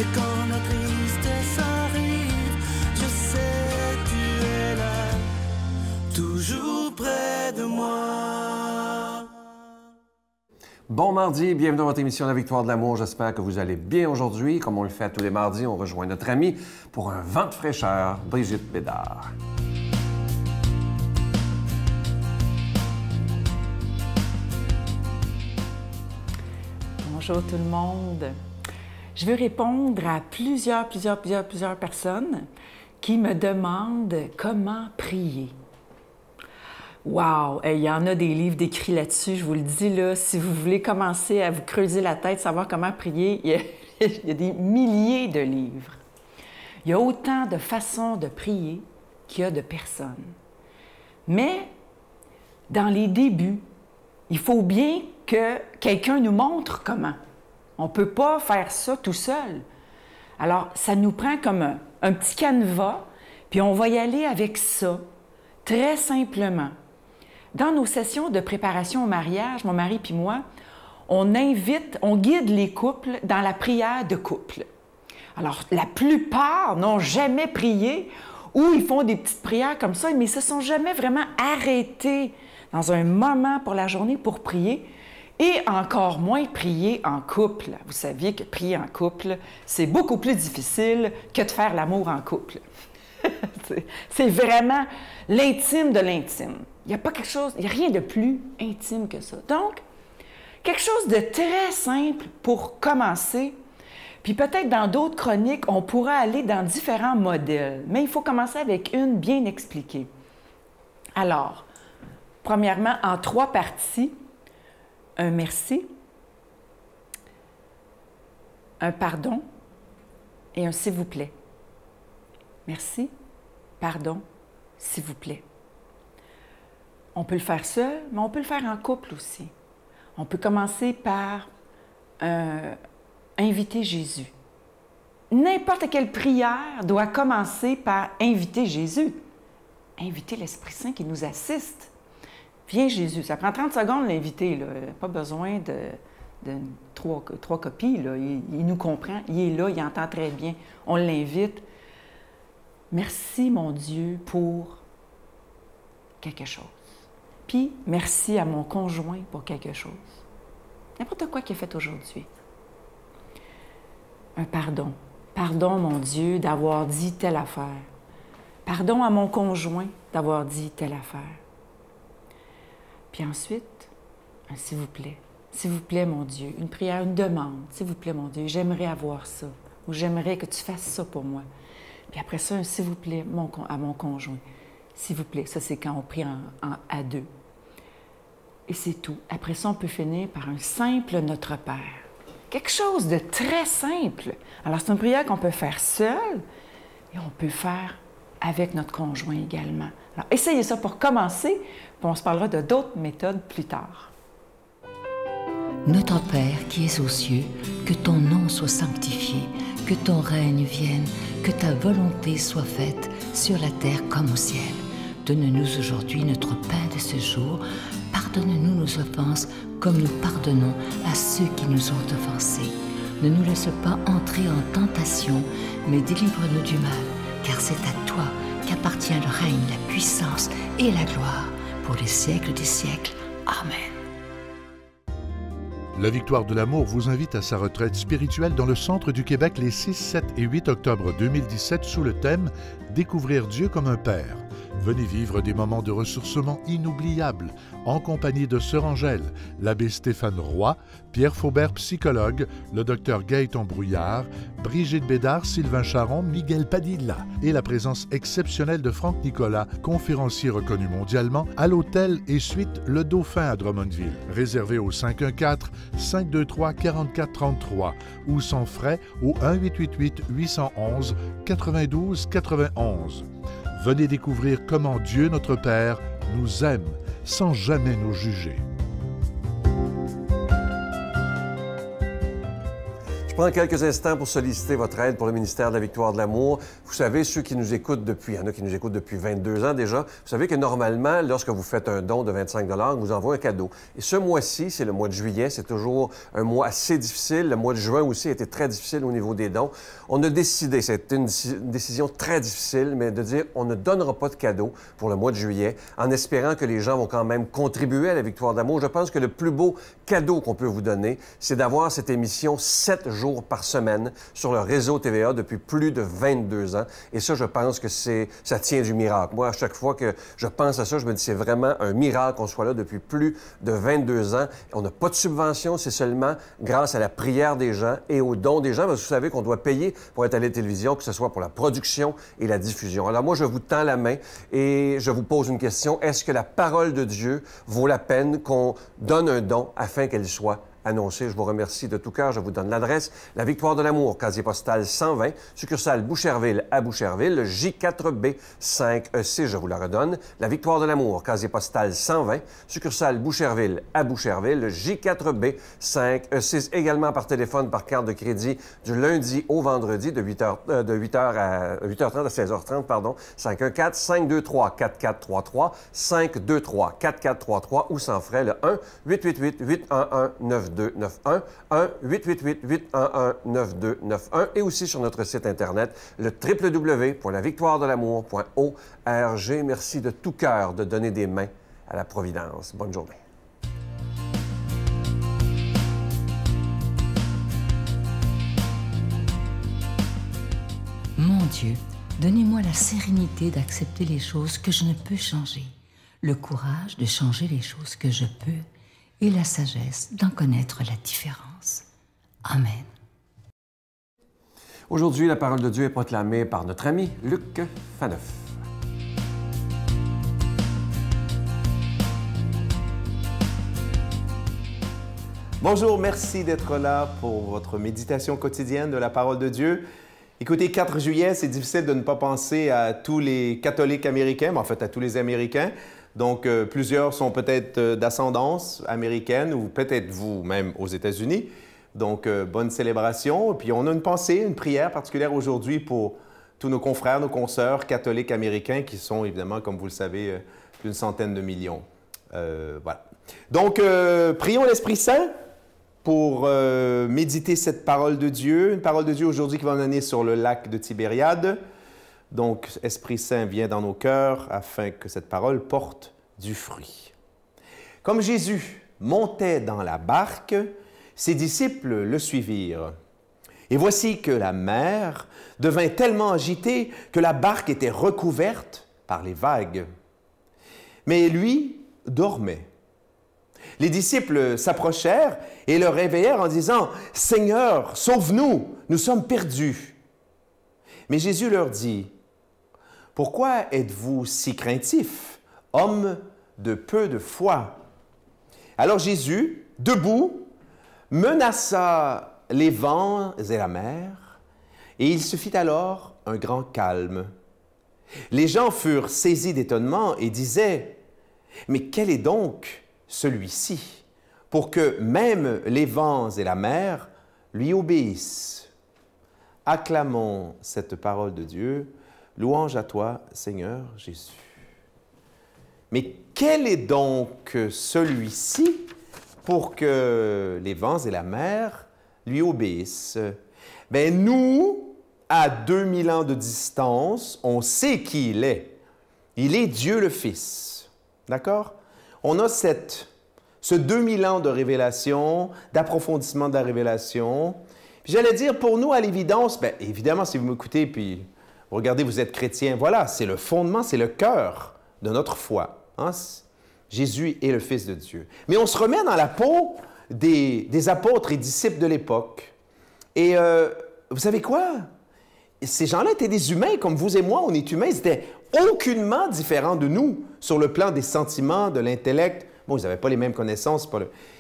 Et quand la tristesse arrive, je sais tu es là, toujours près de moi. Bon mardi, bienvenue dans votre émission La Victoire de l'amour. J'espère que vous allez bien aujourd'hui. Comme on le fait tous les mardis, on rejoint notre amie pour un vent de fraîcheur, Brigitte Bédard. Bonjour tout le monde. Je veux répondre à plusieurs personnes qui me demandent comment prier. Wow! Il y en a des livres décrits là-dessus, je vous le dis, là, si vous voulez commencer à vous creuser la tête, savoir comment prier, il y a des milliers de livres. Il y a autant de façons de prier qu'il y a de personnes. Mais, dans les débuts, il faut bien que quelqu'un nous montre comment. On ne peut pas faire ça tout seul. Alors, ça nous prend comme un petit canevas, puis on va y aller avec ça, très simplement. Dans nos sessions de préparation au mariage, mon mari puis moi, on guide les couples dans la prière de couple. Alors, la plupart n'ont jamais prié ou ils font des petites prières comme ça, mais ils ne se sont jamais vraiment arrêtés dans un moment pour la journée pour prier et encore moins prier en couple. Vous saviez que prier en couple, c'est beaucoup plus difficile que de faire l'amour en couple. C'est vraiment l'intime de l'intime. Il n'y a rien de plus intime que ça. Donc, quelque chose de très simple pour commencer. Puis peut-être dans d'autres chroniques, on pourra aller dans différents modèles. Mais il faut commencer avec une bien expliquée. Alors, premièrement, en 3 parties, un merci, un pardon et un s'il vous plaît. Merci, pardon, s'il vous plaît. On peut le faire seul, mais on peut le faire en couple aussi. On peut commencer par inviter Jésus. N'importe quelle prière doit commencer par inviter Jésus. Inviter l'Esprit Saint qui nous assiste. Viens Jésus. Ça prend 30 secondes l'inviter. Pas besoin de 3 copies. Là. Il nous comprend. Il est là. Il entend très bien. On l'invite. Merci, mon Dieu, pour quelque chose. Puis, merci à mon conjoint pour quelque chose. N'importe quoi qu'il a fait aujourd'hui. Un pardon. Pardon, mon Dieu, d'avoir dit telle affaire. Pardon à mon conjoint d'avoir dit telle affaire. Puis ensuite, un s'il vous plaît. S'il vous plaît, mon Dieu. Une prière, une demande. S'il vous plaît, mon Dieu, j'aimerais avoir ça. Ou j'aimerais que tu fasses ça pour moi. Puis après ça, un s'il vous plaît à mon conjoint. S'il vous plaît, ça c'est quand on prie à 2. Et c'est tout. Après ça, on peut finir par un simple Notre Père. Quelque chose de très simple. Alors, c'est une prière qu'on peut faire seul et on peut faire avec notre conjoint également. Alors, essayez ça pour commencer, puis on se parlera de d'autres méthodes plus tard. Notre Père qui es aux cieux, que ton nom soit sanctifié, que ton règne vienne, que ta volonté soit faite sur la terre comme au ciel. Donne-nous aujourd'hui notre pain de ce jour. Pardonne-nous nos offenses comme nous pardonnons à ceux qui nous ont offensés. Ne nous laisse pas entrer en tentation, mais délivre-nous du mal, car c'est à toi qu'appartient le règne, la puissance et la gloire pour les siècles des siècles. Amen. La Victoire de l'amour vous invite à sa retraite spirituelle dans le centre du Québec les 6, 7 et 8 octobre 2017 sous le thème « Découvrir Dieu comme un Père ». Venez vivre des moments de ressourcement inoubliables en compagnie de Sœur Angèle, l'abbé Stéphane Roy, Pierre Faubert, psychologue, le docteur Gaëtan Brouillard, Brigitte Bédard, Sylvain Charon, Miguel Padilla et la présence exceptionnelle de Franck Nicolas, conférencier reconnu mondialement, à l'hôtel et suite Le Dauphin à Drummondville. Réservé au 514-523-4433 ou sans frais au 1-888-811-92-91. Venez découvrir comment Dieu, notre Père, nous aime sans jamais nous juger. Je prends quelques instants pour solliciter votre aide pour le ministère de la Victoire de l'Amour. Vous savez, ceux qui nous écoutent depuis, il y en a qui nous écoutent depuis 22 ans déjà, vous savez que normalement, lorsque vous faites un don de 25 $, on vous envoie un cadeau. Et ce mois-ci, c'est le mois de juillet, c'est toujours un mois assez difficile. Le mois de juin aussi a été très difficile au niveau des dons. On a décidé, c'était une décision très difficile, mais de dire on ne donnera pas de cadeau pour le mois de juillet, en espérant que les gens vont quand même contribuer à la Victoire de l'Amour. Je pense que le plus beau cadeau qu'on peut vous donner, c'est d'avoir cette émission 7 jours par semaine sur le réseau TVA depuis plus de 22 ans. Et ça, je pense que ça tient du miracle. Moi, à chaque fois que je pense à ça, je me dis c'est vraiment un miracle qu'on soit là depuis plus de 22 ans. On n'a pas de subvention, c'est seulement grâce à la prière des gens et aux dons des gens, parce que vous savez qu'on doit payer pour être à la télévision, que ce soit pour la production et la diffusion. Alors moi, je vous tends la main et je vous pose une question. Est-ce que la parole de Dieu vaut la peine qu'on donne un don afin qu'elle soit annoncé? Je vous remercie de tout cœur. Je vous donne l'adresse. La Victoire de l'Amour, casier postal 120, succursale Boucherville à Boucherville, le J4B 5EC, je vous la redonne. La Victoire de l'Amour, casier postal 120, succursale Boucherville à Boucherville, le J4B 5E6, également par téléphone, par carte de crédit, du lundi au vendredi, de 8h à 8h30 à 16h30, pardon, 514-523-4433, 523-4433 ou sans frais, le 1-888-811-9291, 1-888-811-9291 et aussi sur notre site Internet, le www.lavictoiredelamour.org. Merci de tout cœur de donner des mains à la Providence. Bonne journée. Mon Dieu, donnez-moi la sérénité d'accepter les choses que je ne peux changer, le courage de changer les choses que je peux et la sagesse d'en connaître la différence. Amen. Aujourd'hui, la parole de Dieu est proclamée par notre ami Luc Faneuf. Bonjour, merci d'être là pour votre méditation quotidienne de la parole de Dieu. Écoutez, 4 juillet, c'est difficile de ne pas penser à tous les catholiques américains, mais en fait à tous les Américains. Donc, plusieurs sont peut-être d'ascendance américaine ou peut-être vous-même aux États-Unis. Donc, bonne célébration. Puis, on a une pensée, une prière particulière aujourd'hui pour tous nos confrères, nos consoeurs catholiques américains qui sont évidemment, comme vous le savez, plus d'une centaine de millions. Voilà. Donc, prions l'Esprit Saint pour méditer cette parole de Dieu. Une parole de Dieu aujourd'hui qui va nous amener sur le lac de Tibériade. Donc, Esprit Saint vient dans nos cœurs afin que cette parole porte du fruit. Comme Jésus montait dans la barque, ses disciples le suivirent. Et voici que la mer devint tellement agitée que la barque était recouverte par les vagues. Mais lui dormait. Les disciples s'approchèrent et le réveillèrent en disant « Seigneur, sauve-nous, nous sommes perdus. » Mais Jésus leur dit « Pourquoi êtes-vous si craintifs, hommes de peu de foi? » Alors Jésus, debout, menaça les vents et la mer, et il se fit alors un grand calme. Les gens furent saisis d'étonnement et disaient « Mais quel est donc celui-ci, pour que même les vents et la mer lui obéissent? » Acclamons cette parole de Dieu. Louange à toi, Seigneur Jésus. Mais quel est donc celui-ci pour que les vents et la mer lui obéissent? Bien, nous, à 2000 ans de distance, on sait qui il est. Il est Dieu le Fils. D'accord? On a ce 2000 ans de révélation, d'approfondissement de la révélation. Puis j'allais dire, pour nous, à l'évidence, bien, évidemment, si vous m'écoutez, puis regardez, vous êtes chrétien, voilà, c'est le fondement, c'est le cœur de notre foi. Hein? Jésus est le Fils de Dieu. Mais on se remet dans la peau des apôtres et disciples de l'époque. Et vous savez quoi? Ces gens-là étaient des humains, comme vous et moi, on est humains. Ils étaient aucunement différents de nous sur le plan des sentiments, de l'intellect. Bon, ils n'avaient pas les mêmes connaissances,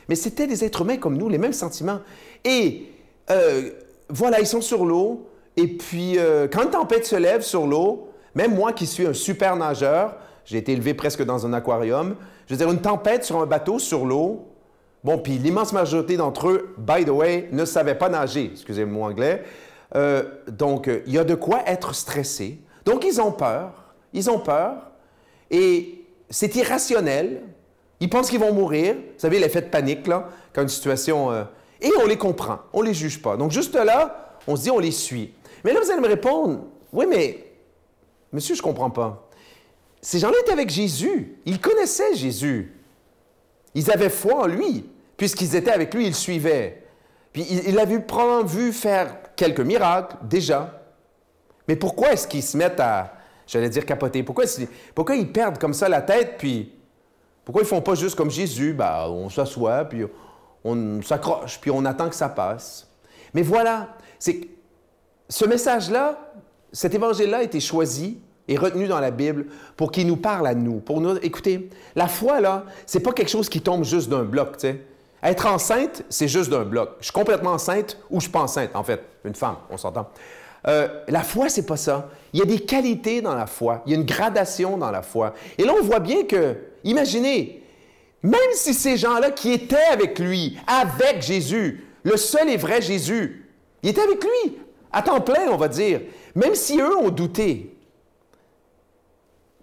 mais c'était des êtres humains comme nous, les mêmes sentiments. Et voilà, ils sont sur l'eau. Et puis, quand une tempête se lève sur l'eau, même moi qui suis un super nageur, j'ai été élevé presque dans un aquarium, je veux dire, une tempête sur un bateau, sur l'eau, Bon, puis l'immense majorité d'entre eux, by the way, ne savaient pas nager. Excusez-moi anglais. Donc, il y a de quoi être stressé. Donc, ils ont peur. Ils ont peur. Et c'est irrationnel. Ils pensent qu'ils vont mourir. Vous savez, l'effet de panique, là, quand une situation... Et on les comprend. On ne les juge pas. Donc, juste là, on se dit, on les suit. Mais là, vous allez me répondre, oui, mais, monsieur, je ne comprends pas. Ces gens-là étaient avec Jésus. Ils connaissaient Jésus. Ils avaient foi en lui. Puisqu'ils étaient avec lui, ils le suivaient. Puis, il avait probablement vu faire quelques miracles, déjà. Mais pourquoi est-ce qu'ils se mettent à, j'allais dire, capoter? Pourquoi ils perdent comme ça la tête, puis pourquoi ils ne font pas juste comme Jésus? Ben, on s'assoit, puis on s'accroche, puis on attend que ça passe. Mais voilà, ce message-là, cet évangile-là a été choisi et retenu dans la Bible pour qu'il nous parle à nous. Pour nous, écoutez, la foi, là, c'est pas quelque chose qui tombe juste d'un bloc, tu sais. Être enceinte, c'est juste d'un bloc. Je suis complètement enceinte ou je suis pas enceinte, en fait. Une femme, on s'entend. La foi, c'est pas ça. Il y a des qualités dans la foi. Il y a une gradation dans la foi. Et là, on voit bien que, imaginez, même si ces gens-là qui étaient avec lui, avec Jésus, le seul et vrai Jésus, ils étaient avec lui, à temps plein, on va dire, même si eux ont douté,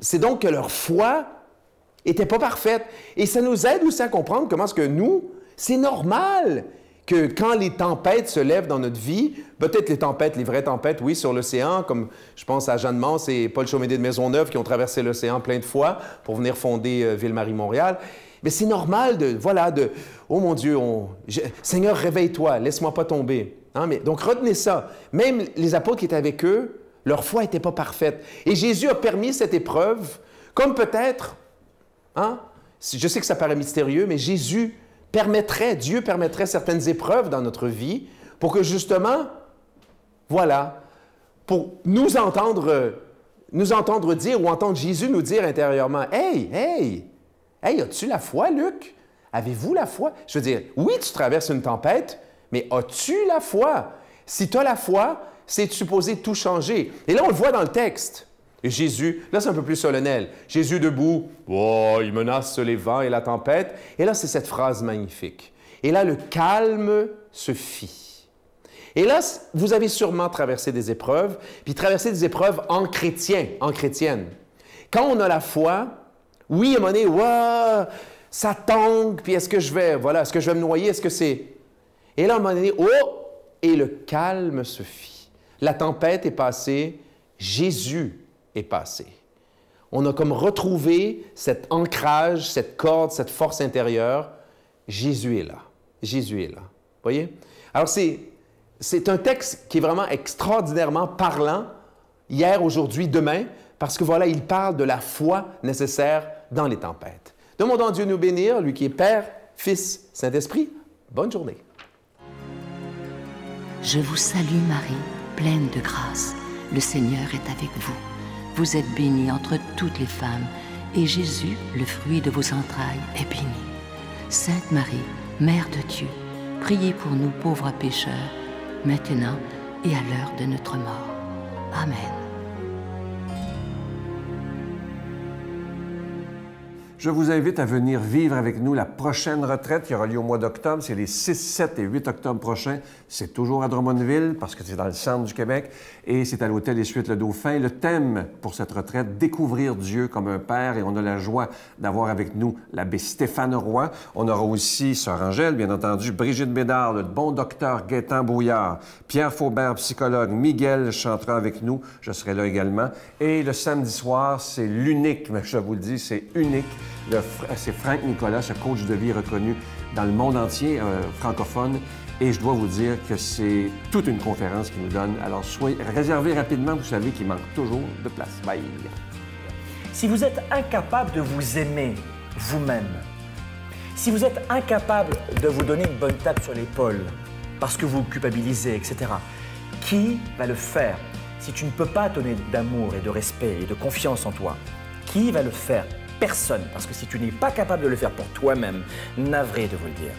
c'est donc que leur foi n'était pas parfaite. Et ça nous aide aussi à comprendre comment est-ce que nous, c'est normal que quand les tempêtes se lèvent dans notre vie, peut-être les tempêtes, les vraies tempêtes, oui, sur l'océan, comme je pense à Jeanne Mance et Paul Chaumédé de Maisonneuve qui ont traversé l'océan plein de fois pour venir fonder Ville-Marie-Montréal. Mais c'est normal oh mon Dieu, Seigneur, réveille-toi, laisse-moi pas tomber. Hein? Donc retenez ça. Même les apôtres qui étaient avec eux, leur foi n'était pas parfaite. Et Jésus a permis cette épreuve, comme peut-être, hein? Je sais que ça paraît mystérieux, mais Dieu permettrait certaines épreuves dans notre vie pour que justement, voilà, pour nous entendre dire ou entendre Jésus nous dire intérieurement, « Hey, as-tu la foi, Luc? Avez-vous la foi? » Je veux dire, oui, tu traverses une tempête, mais as-tu la foi? Si tu as la foi, c'est supposé tout changer. Et là, on le voit dans le texte. Et Jésus, là, c'est un peu plus solennel. Jésus debout, oh, il menace les vents et la tempête. Et là, c'est cette phrase magnifique. Et là, le calme se fit. Et là, vous avez sûrement traversé des épreuves, puis traversé des épreuves en chrétienne. Quand on a la foi, oui, à un moment donné, wow, ça tangue, puis est-ce que je vais me noyer, est-ce que c'est... Et là, à un moment donné, oh, et le calme se fit. La tempête est passée, Jésus est passé. On a comme retrouvé cet ancrage, cette corde, cette force intérieure. Jésus est là. Jésus est là. Vous voyez? Alors, c'est un texte qui est vraiment extraordinairement parlant, hier, aujourd'hui, demain, parce que voilà, il parle de la foi nécessaire dans les tempêtes. Demandons à Dieu de nous bénir, lui qui est Père, Fils, Saint-Esprit. Bonne journée. Je vous salue Marie, pleine de grâce. Le Seigneur est avec vous. Vous êtes bénie entre toutes les femmes, et Jésus, le fruit de vos entrailles, est béni. Sainte Marie, Mère de Dieu, priez pour nous pauvres pécheurs, maintenant et à l'heure de notre mort. Amen. Je vous invite à venir vivre avec nous la prochaine retraite qui aura lieu au mois d'octobre. C'est les 6, 7 et 8 octobre prochains. C'est toujours à Drummondville parce que c'est dans le centre du Québec et c'est à l'hôtel Les Suites Le Dauphin. Le thème pour cette retraite, découvrir Dieu comme un père, et on a la joie d'avoir avec nous l'abbé Stéphane Roy. On aura aussi Sœur Angèle, bien entendu, Brigitte Bédard, le bon docteur Gaétan Brouillard, Pierre Faubert, psychologue, Miguel chantera avec nous. Je serai là également. Et le samedi soir, c'est l'unique, mais je vous le dis, c'est unique. C'est Franck Nicolas, ce coach de vie reconnu dans le monde entier francophone. Et je dois vous dire que c'est toute une conférence qu'il nous donne. Alors, réservez rapidement, vous savez qu'il manque toujours de place. Bye! Si vous êtes incapable de vous aimer vous-même, si vous êtes incapable de vous donner une bonne tape sur l'épaule parce que vous vous culpabilisez, etc., qui va le faire? Si tu ne peux pas donner d'amour et de respect et de confiance en toi, qui va le faire? Personne, parce que si tu n'es pas capable de le faire pour toi-même, navré de vous le dire,